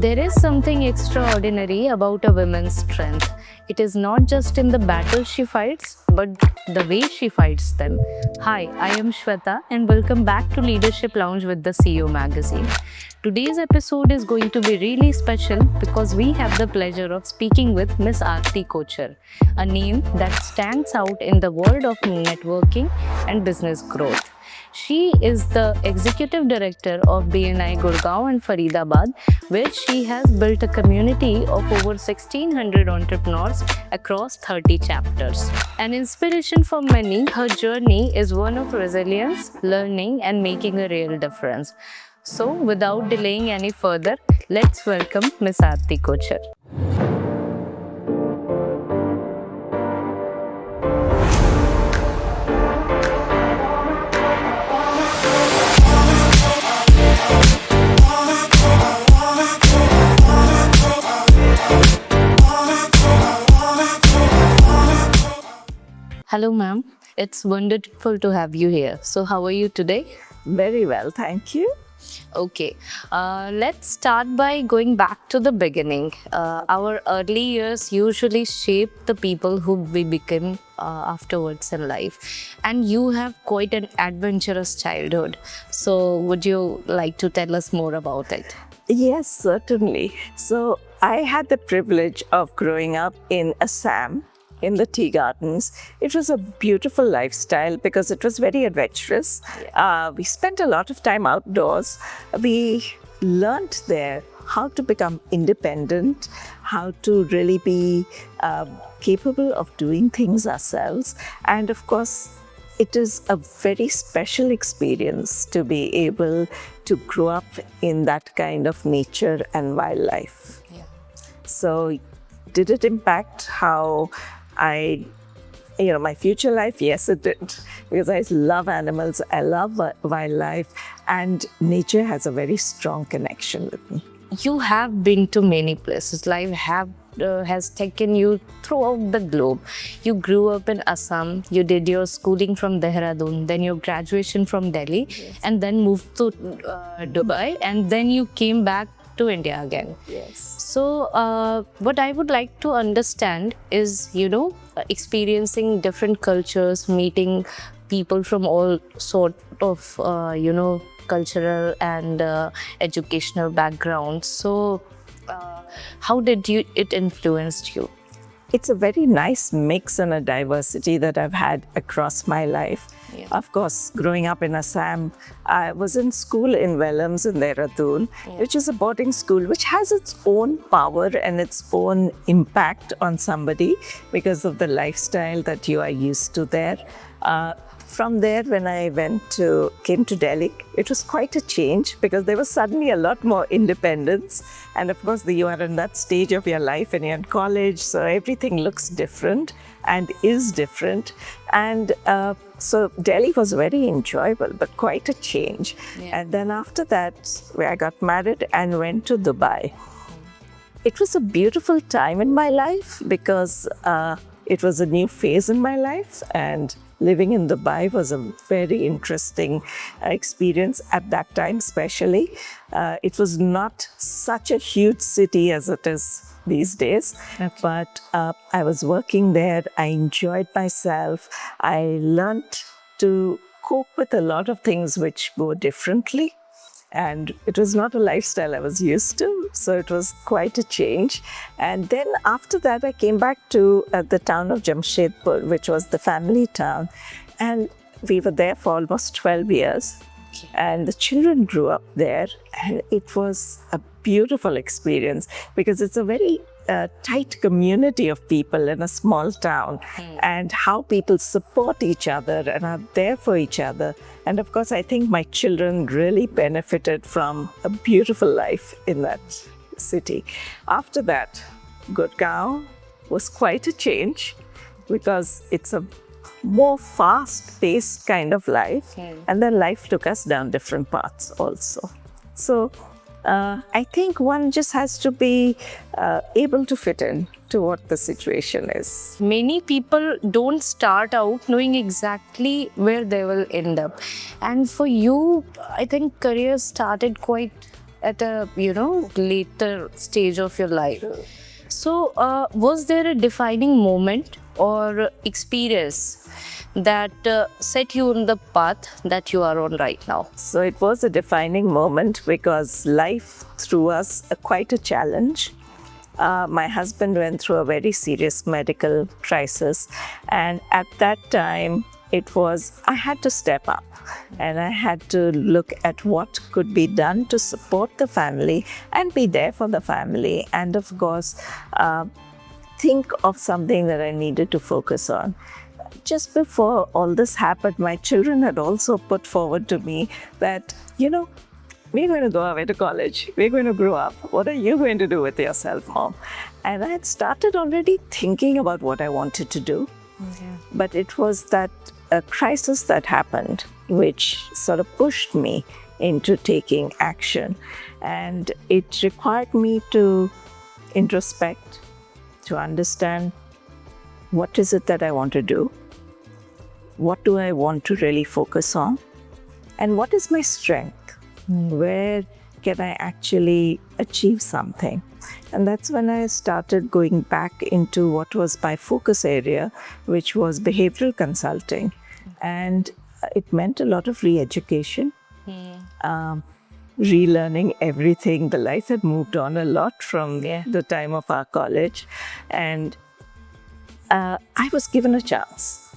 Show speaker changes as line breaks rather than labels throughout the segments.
There is something extraordinary about a woman's strength. It is not just in the battles she fights, but the way she fights them. Hi, I am Shweta and welcome back to Leadership Lounge with the CEO magazine. Today's episode is going to be really special because we have the pleasure of speaking with Miss Arti Kochhar, a name that stands out in the world of networking and business growth. She is the Executive Director of BNI Gurgaon Faridabad, where she has built a community of over 1,600 entrepreneurs across 30 chapters. An inspiration for many, her journey is one of resilience, learning, and making a real difference. So, without delaying any further, let's welcome Miss Arti Kochhar. Hello, ma'am. It's wonderful to have you here. So, how are you today?
Very well, thank you.
Okay, let's start by going back to the beginning. Our early years usually shape the people who we become afterwards in life. And you have quite an adventurous childhood. So, would you like to tell us more about it?
Yes, certainly. So, I had the privilege of growing up in Assam, in the tea gardens. It was a beautiful lifestyle because it was very adventurous. We spent a lot of time outdoors. We learned there how to become independent, how to really be capable of doing things ourselves. And of course, it is a very special experience to be able to grow up in that kind of nature and wildlife.
Yeah.
So, did it impact how my future life? Yes, it did. Because I love animals, I love wildlife, and nature has a very strong connection with me.
You have been to many places. Life has taken you throughout the globe. You grew up in Assam, you did your schooling from Dehradun, then your graduation from Delhi, and then moved to Dubai, and then you came back to India again.
Yes.
So, what I would like to understand is, experiencing different cultures, meeting people from all sort of, cultural and educational backgrounds. So, how did it influenced you?
It's a very nice mix and a diversity that I've had across my life.
Yeah.
Of course, growing up in Assam, I was in school in Vellams in Dehradun, which is a boarding school which has its own power and its own impact on somebody because of the lifestyle that you are used to there. From there, when I came to Delhi, it was quite a change because there was suddenly a lot more independence. And of course, you are in that stage of your life and you're in college, so everything looks different and is different. And so Delhi was very enjoyable, but quite a change.
Yeah.
And then after that, I got married and went to Dubai. It was a beautiful time in my life because it was a new phase in my life, and living in Dubai was a very interesting experience at that time, especially. It was not such a huge city as it is these days, but I was working there. I enjoyed myself. I learned to cope with a lot of things which go differently. And it was not a lifestyle I was used to, so it was quite a change. And then after that, I came back to the town of Jamshedpur, which was the family town. And we were there for almost 12 years.
Okay.
And the children grew up there. And it was a beautiful experience because it's a very tight community of people in a small town, and how people support each other and are there for each other. And of course, I think my children really benefited from a beautiful life in that city. After that, Gurgaon was quite a change because it's a more fast-paced kind of life, and then life took us down different paths also. So I think one just has to be able to fit in to what the situation is.
Many people don't start out knowing exactly where they will end up. And for you, I think career started quite at a, later stage of your life. So, was there a defining moment or experience that set you on the path that you are on right now?
So it was a defining moment because life threw us quite a challenge. My husband went through a very serious medical crisis, and at that time, I had to step up and I had to look at what could be done to support the family and be there for the family, and of course, think of something that I needed to focus on. Just before all this happened, my children had also put forward to me that, we're going to go away to college. We're going to grow up. What are you going to do with yourself, Mom? And I had started already thinking about what I wanted to do. Okay. But it was that crisis that happened, which sort of pushed me into taking action. And it required me to introspect, to understand what is it that I want to do? What do I want to really focus on? And what is my strength? Where can I actually achieve something? And that's when I started going back into what was my focus area, which was behavioral consulting. And it meant a lot of re-education, relearning everything. The life had moved on a lot from the time of our college. And I was given a chance,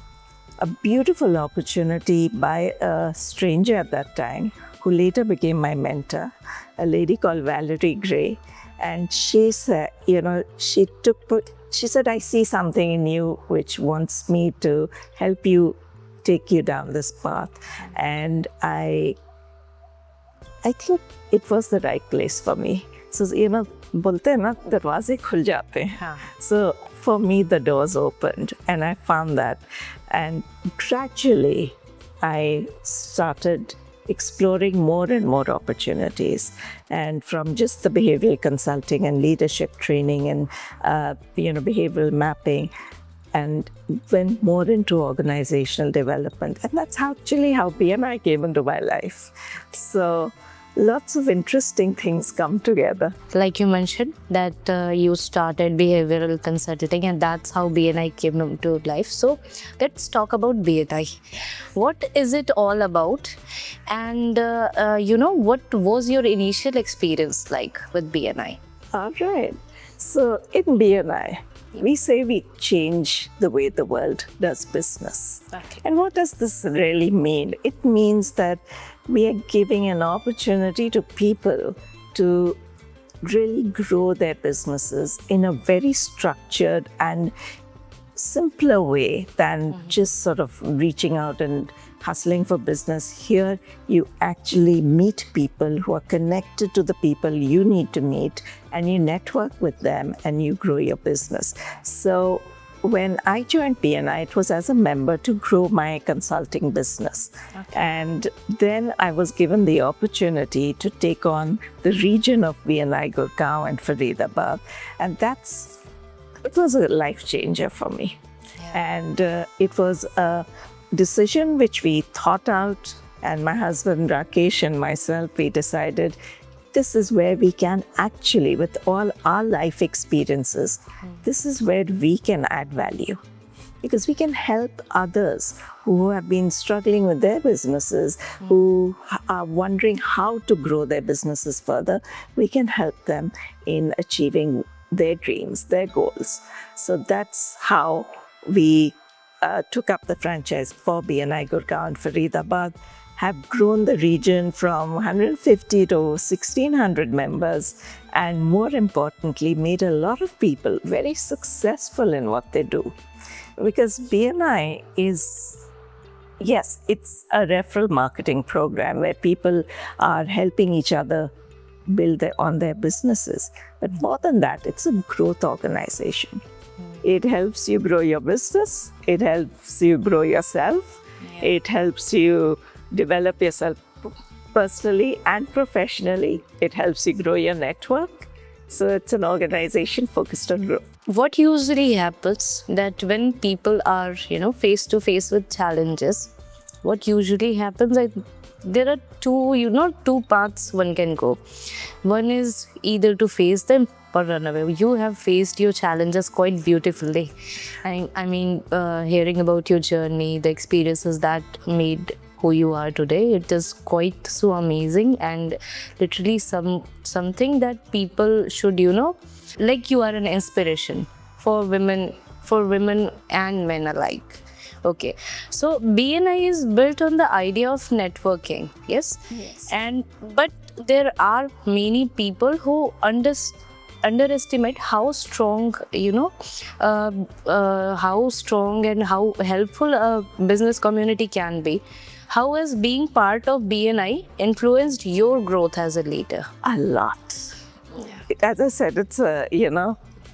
a beautiful opportunity by a stranger at that time, who later became my mentor, a lady called Valerie Gray. And she said, she said, I see something in you which wants me to help you, take you down this path. And I think it was the right place for me. So, bolte hain na, darwaze khul jate hain. So for me, the doors opened and I found that. And gradually, I started exploring more and more opportunities, and from just the behavioral consulting and leadership training and behavioral mapping, and went more into organizational development. And that's actually how BNI came into my life. So lots of interesting things come together.
Like you mentioned that you started behavioral consulting, and that's how BNI came into life. So let's talk about BNI. What is it all about? And what was your initial experience like with BNI?
All right. So in BNI, we say we change the way the world does business. Okay. And what does this really mean? It means that we are giving an opportunity to people to really grow their businesses in a very structured and simpler way than just sort of reaching out and hustling for business. Here, you actually meet people who are connected to the people you need to meet, and you network with them and you grow your business. So when I joined BNI, it was as a member to grow my consulting business. Okay. And then I was given the opportunity to take on the region of BNI Gurgaon and Faridabad. And it was a life changer for me. Yeah. And it was a decision which we thought out, and my husband Rakesh and myself, we decided this is where we can actually, with all our life experiences, this is where we can add value. Because we can help others who have been struggling with their businesses, who are wondering how to grow their businesses further. We can help them in achieving their dreams, their goals. So that's how we took up the franchise for BNI Gurgaon and Faridabad, have grown the region from 150 to 1,600 members, and more importantly, made a lot of people very successful in what they do. Because BNI is, yes, it's a referral marketing program where people are helping each other build on their businesses. But more than that, it's a growth organization. It helps you grow your business. It helps you grow yourself. Yeah. It helps you develop yourself personally and professionally. It helps you grow your network. So it's an organization focused on growth.
What usually happens that when people are, face to face with challenges, what usually happens, there are two paths one can go. One is either to face them or run away. You have faced your challenges quite beautifully. Hearing about your journey, the experiences that made who you are today, it is quite so amazing, and literally something that people should, like you are an inspiration for women and men alike. Okay, so BNI is built on the idea of networking, yes? But there are many people who underestimate how strong, how strong and how helpful a business community can be. How has being part of BNI influenced your growth as a leader?
A lot. As I said, it's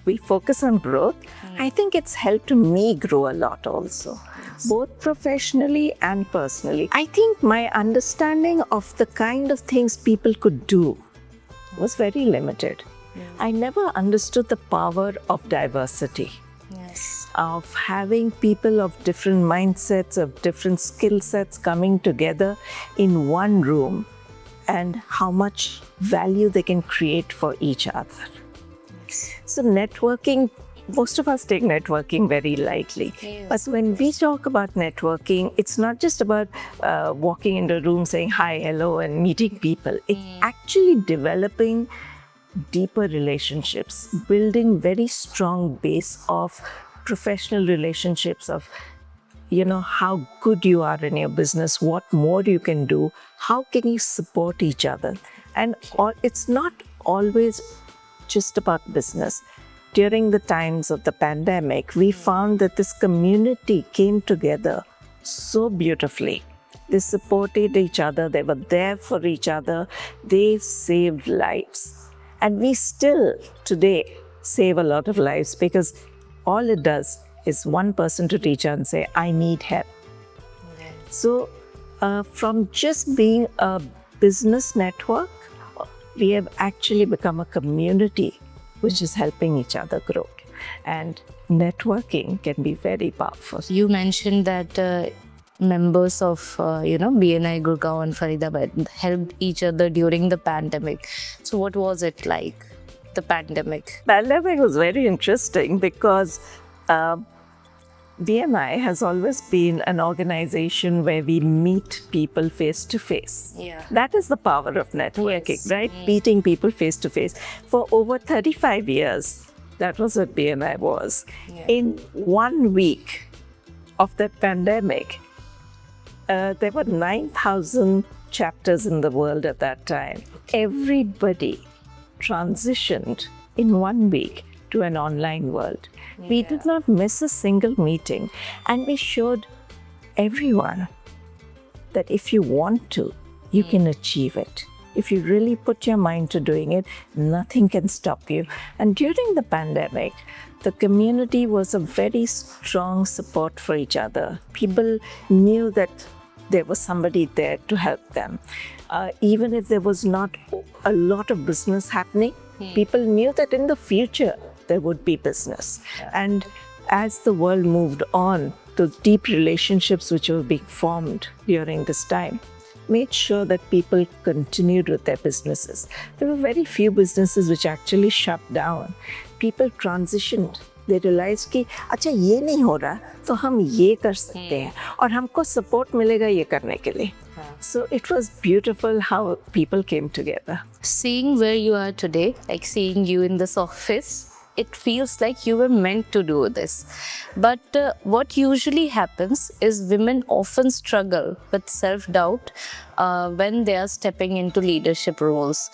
we focus on growth. I think it's helped me grow a lot also, both professionally and personally. I think my understanding of the kind of things people could do was very limited. I never understood the power of diversity. Of having people of different mindsets, of different skill sets coming together in one room, and how much value they can create for each other. So networking, most of us take networking very lightly. But when we talk about networking, it's not just about walking into a room saying hi, hello, and meeting people. It's actually developing deeper relationships, building very strong base of professional relationships, of how good you are in your business, what more you can do, how can you support each other. And it's not always just about business. During the times of the pandemic, we found that this community came together so beautifully. They supported each other, they were there for each other, they saved lives. And we still today save a lot of lives, because all it does is one person to reach out and say, I need help. So from just being a business network, we have actually become a community which is helping each other grow. And networking can be very powerful.
You mentioned that members of BNI Gurgaon Faridabad helped each other during the pandemic. So what was it like, the pandemic?
Pandemic was very interesting because BNI has always been an organization where we meet people face to face. That is the power of networking, right? Meeting people face to face. For over 35 years, that was what BNI was. In 1 week of the pandemic, there were 9,000 chapters in the world at that time. Everybody transitioned in 1 week to an online world. We did not miss a single meeting, and we showed everyone that if you want to, you can achieve it. If you really put your mind to doing it, nothing can stop you. And during the pandemic, the community was a very strong support for each other. People knew that there was somebody there to help them. Even if there was not a lot of business happening, people knew that in the future there would be business. And as the world moved on, the deep relationships which were being formed during this time made sure that people continued with their businesses. There were very few businesses which actually shut down. People transitioned. They realized कि अच्छा ये नहीं हो रहा तो हम ये कर सकते हैं और हमको support मिलेगा ये करने के लिए. So it was beautiful how people came together.
Seeing where you are today, like seeing you in this office, it feels like you were meant to do this. But what usually happens is women often struggle with self-doubt when they are stepping into leadership roles.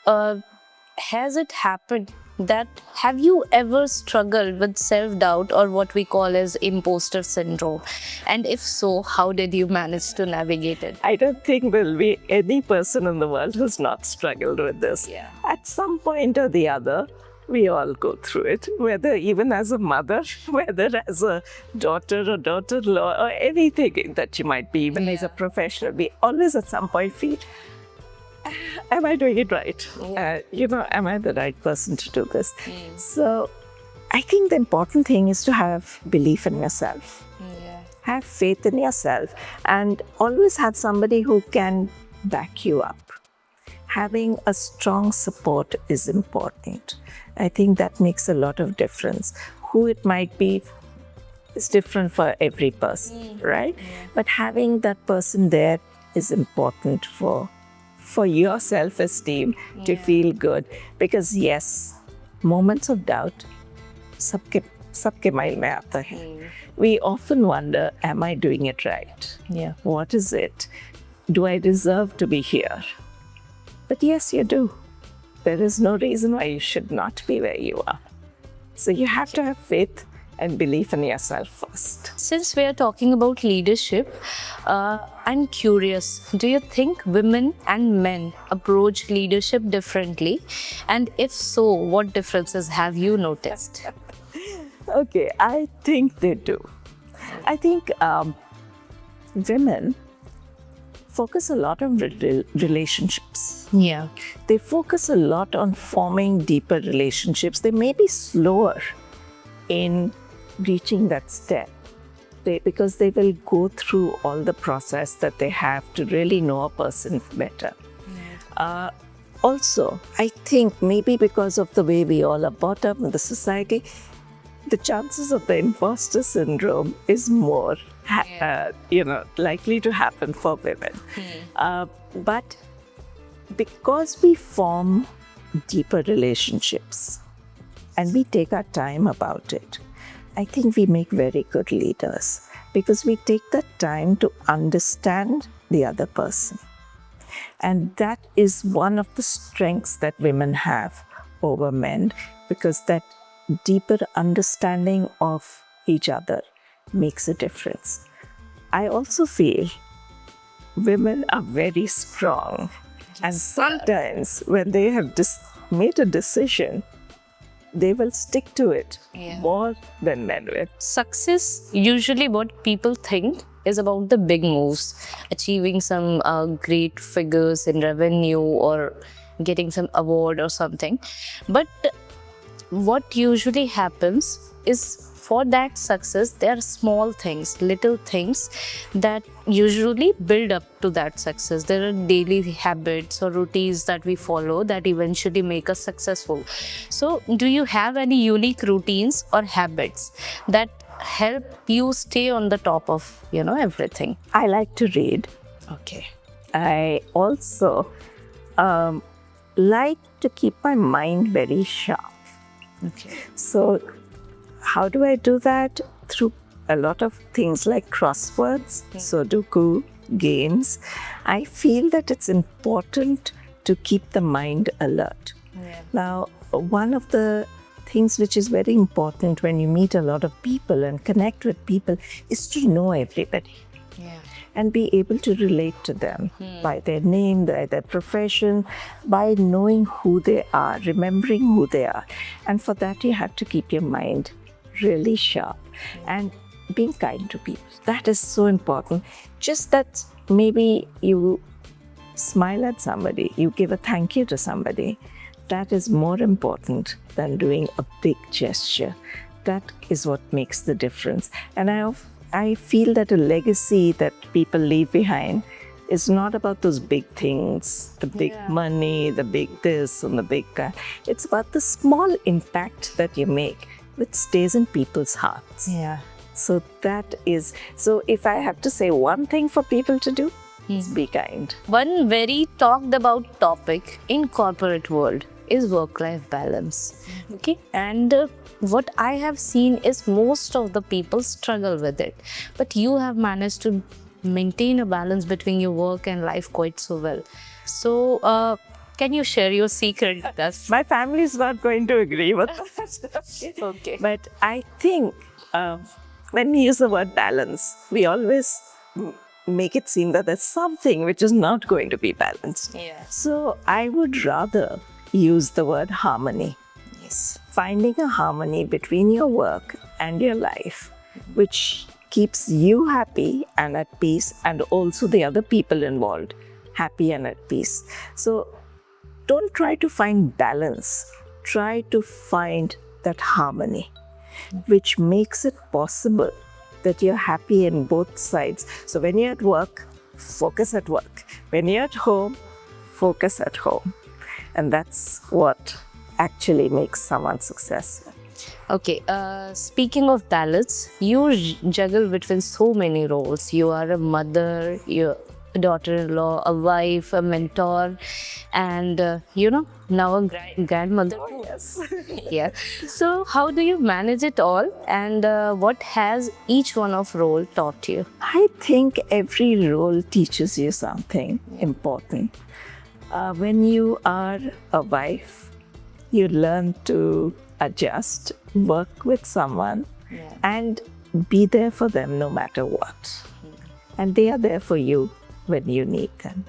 Has it happened that have you ever struggled with self-doubt or what we call as imposter syndrome? And if so, how did you manage to navigate it?
I don't think there'll be any person in the world who's not struggled with this. At some point or the other, we all go through it, whether even as a mother, whether as a daughter or daughter-in-law or anything that you might be, even as a professional, we always at some point feel, am I doing it right? Am I the right person to do this? So I think the important thing is to have belief in yourself. have faith in yourself, and always have somebody who can back you up. Having a strong support is important. I think that makes a lot of difference. Who it might be is different for every person, right? But having that person there is important for your self-esteem to feel good. Because yes, moments of doubt, सबके mind में आता है. We often wonder, am I doing it right?
Yeah.
What is it? Do I deserve to be here? But yes, you do. There is no reason why you should not be where you are. So you have to have faith and belief in yourself first.
Since we are talking about leadership, I'm curious, do you think women and men approach leadership differently? And if so, what differences have you noticed?
Okay, I think they do. I think women focus a lot on relationships.
Yeah.
They focus a lot on forming deeper relationships. They may be slower in reaching that step because they will go through all the process that they have to really know a person better. Also, I think maybe because of the way we all are brought up in the society, the chances of the imposter syndrome is more likely to happen for women. But because we form deeper relationships and we take our time about it, I think we make very good leaders because we take the time to understand the other person. And that is one of the strengths that women have over men, because that deeper understanding of each other makes a difference. I also feel women are very strong. And sometimes when they have made a decision, they will stick to it more than men will.
Success, usually what people think is about the big moves, achieving some great figures in revenue or getting some award or something. But what usually happens is, for that success, there are small things, little things that usually build up to that success. There are daily habits or routines that we follow that eventually make us successful. So, do you have any unique routines or habits that help you stay on the top of, everything?
I like to read.
Okay.
I also like to keep my mind very sharp.
Okay.
So, how do I do that? Through a lot of things like crosswords, Sudoku, games. I feel that it's important to keep the mind alert.
Yeah.
Now, one of the things which is very important when you meet a lot of people and connect with people is to know everybody.
Yeah.
And be able to relate to them by their name, by their profession, by knowing who they are, remembering who they are. And for that, you have to keep your mind really sharp and being kind to people. That is so important. Just that maybe you smile at somebody, you give a thank you to somebody. That is more important than doing a big gesture. That is what makes the difference. And I feel that a legacy that people leave behind is not about those big things, the big money, the big this and the big that. It's about the small impact that you make, which stays in people's hearts.
Yeah.
So if I have to say one thing for people to do, it's be kind.
One very talked about topic in corporate world is work-life balance. Okay, and what I have seen is most of the people struggle with it, but you have managed to maintain a balance between your work and life quite so well. So can you share your secret with us?
My family is not going to agree with that.
Okay.
But I think when we use the word balance, we always make it seem that there's something which is not going to be balanced.
Yeah.
So I would rather use the word harmony.
Yes.
Finding a harmony between your work and your life, which keeps you happy and at peace, and also the other people involved happy and at peace. So don't try to find balance. Try to find that harmony, which makes it possible that you're happy in both sides. So when you're at work, focus at work. When you're at home, focus at home. And that's what actually makes someone successful.
Okay, speaking of balance, you juggle between so many roles. You are a mother, you're a daughter-in-law, a wife, a mentor, and now a grandmother too.
Yes.
Yeah. So how do you manage it all, and what has each one of role taught you?
I think every role teaches you something important. When you are a wife, you learn to adjust, work with someone, and be there for them no matter what. And they are there for you when you need them.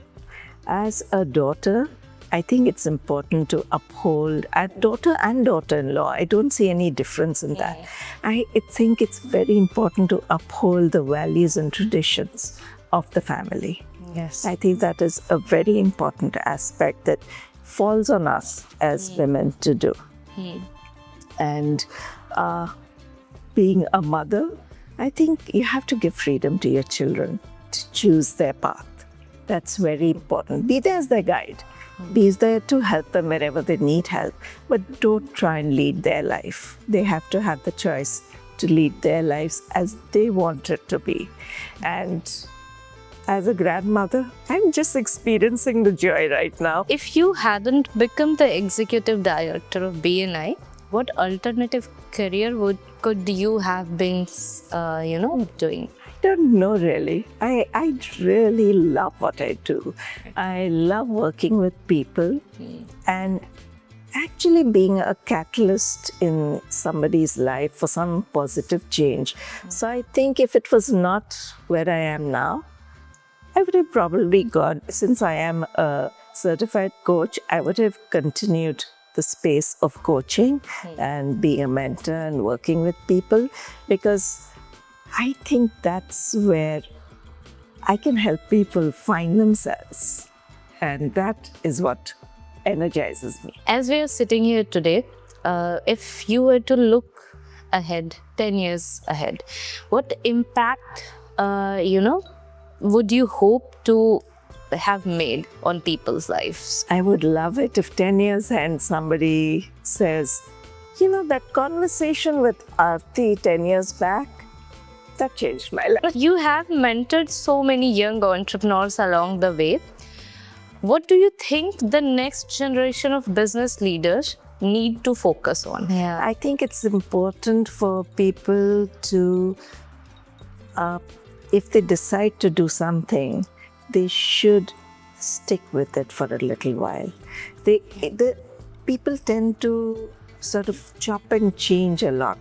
As a daughter, I think it's important to uphold, as daughter and daughter-in-law, I don't see any difference in that. I think it's very important to uphold the values and traditions of the family.
Yes.
I think that is a very important aspect that falls on us as women to do. And being a mother, I think you have to give freedom to your children to choose their path. That's very important. Be there as their guide. Be there to help them wherever they need help. But don't try and lead their life. They have to have the choice to lead their lives as they want it to be. And as a grandmother, I'm just experiencing the joy right now.
If you hadn't become the executive director of BNI, what alternative career could you have been, doing?
I don't know really. I really love what I do. I love working with people and actually being a catalyst in somebody's life for some positive change. So I think if it was not where I am now, I would have probably gone, since I am a certified coach, I would have continued the space of coaching and being a mentor and working with people, because I think that's where I can help people find themselves. And that is what energizes me.
As we are sitting here today, if you were to look ahead, 10 years ahead, what impact, would you hope to have made on people's lives?
I would love it if 10 years and somebody says, that conversation with Arti 10 years back, that changed my life.
You have mentored so many young entrepreneurs along the way. What do you think the next generation of business leaders need to focus on? Yeah.
I think it's important for people to, if they decide to do something, they should stick with it for a little while. The people tend to sort of chop and change a lot.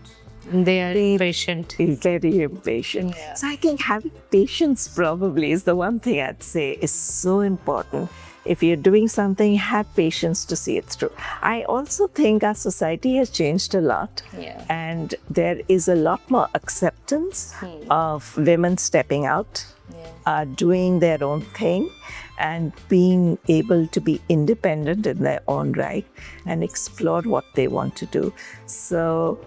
They are patient.
Very impatient.
Yeah.
So I think having patience probably is the one thing I'd say is so important. If you're doing something, have patience to see it through. I also think our society has changed a lot.
Yeah.
And there is a lot more acceptance of women stepping out, doing their own thing, and being able to be independent in their own right and explore what they want to do. So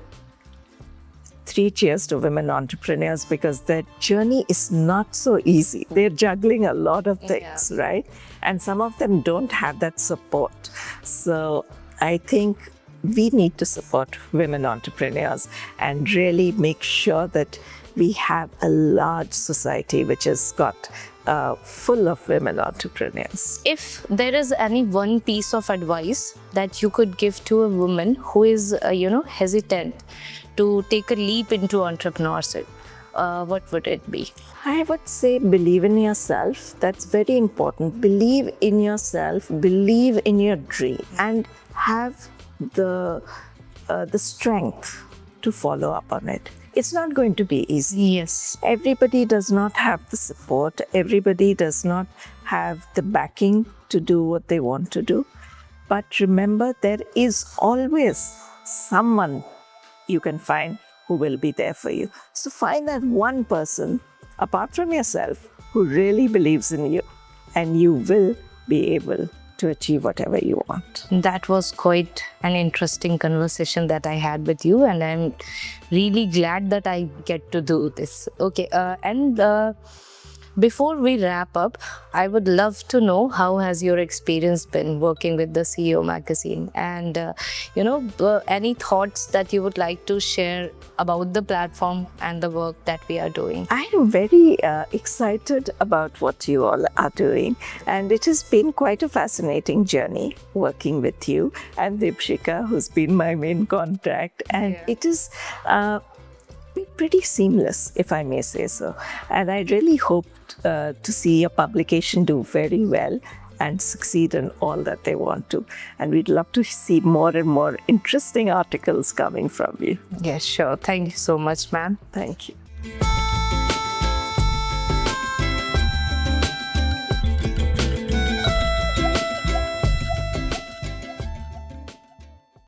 3 cheers to women entrepreneurs, because their journey is not so easy. They're juggling a lot of things, right? And some of them don't have that support. So I think we need to support women entrepreneurs and really make sure that we have a large society which has got full of women entrepreneurs.
If there is any one piece of advice that you could give to a woman who is, hesitant to take a leap into entrepreneurship, what would it be?
I would say believe in yourself. That's very important. Believe in yourself, believe in your dream, and have the strength to follow up on it. It's not going to be easy.
Yes.
Everybody does not have the support. Everybody does not have the backing to do what they want to do. But remember, there is always someone you can find who will be there for you. So find that one person, apart from yourself, who really believes in you, and you will be able to achieve whatever you want.
That was quite an interesting conversation that I had with you, and I'm really glad that I get to do this. Okay, before we wrap up, I would love to know how has your experience been working with the CEO magazine, and any thoughts that you would like to share about the platform and the work that we are doing.
I am very excited about what you all are doing, and it has been quite a fascinating journey working with you and Deepshika, who's been my main contact, and it is been pretty seamless, if I may say so. And I really hope to see a publication do very well and succeed in all that they want to. And we'd love to see more and more interesting articles coming from you.
Yes, sure. Thank you so much, ma'am.
Thank you.